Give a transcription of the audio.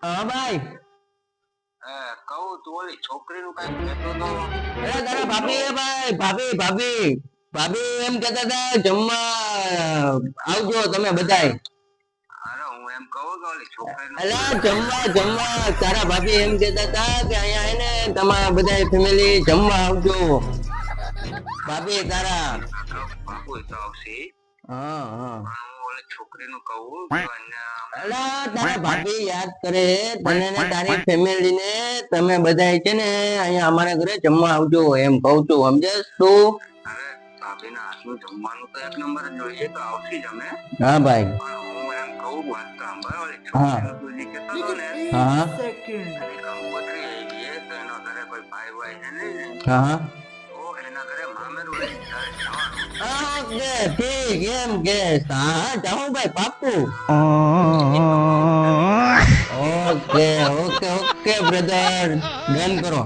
હા ભાઈ. કહું તું ઓલી છોકરીનું કઈ કહેતો તો. અરે તારા ભાભી હે ભાઈ, ભાભી ભાભી ભાભી એમ કહેતા હતા જમવા આવજો તમે બધાય. અરે હું એમ કહું કે ઓલી છોકરીનું અલા જમવા જમવા તારા ભાભી એમ કહેતા હતા કે અહીંયા હે ને તમારા બધા ફેમિલી જમવા આવજો. ભાભી તારા. બાપુ તો આવશે. હા હા. પણ હું ઓલી છોકરીનું કહું કે અલા તારા ભાભી યાદ કરે તને ને તારી ફેમિલી ને તમે બધા છે ને અહીંયા અમારા ઘરે જમવા આવજો એમ કહું છું સમજસ તું. અરે ભાભીના હાથનું જમવાનું તો એક નંબર જ હોય તો આવશે જ અમે. હા ભાઈ. પણ હું એમ કહું વાત તો સાંભળ ઓલી હા. છોકરીનું તું જે કહેતો હતો ને હા એની કંકોત્રી આવી છે તો એના ઘરે કોઈ ભાઈ ભાઈ છે નહીં ને હા. તો એના ઘરે મામેરું લઈને તારે જવાનું. ઓકે ઠીક એમ કે હા જાઉં ભાઈ પાક્કું. Okay okay okay brother done કરો.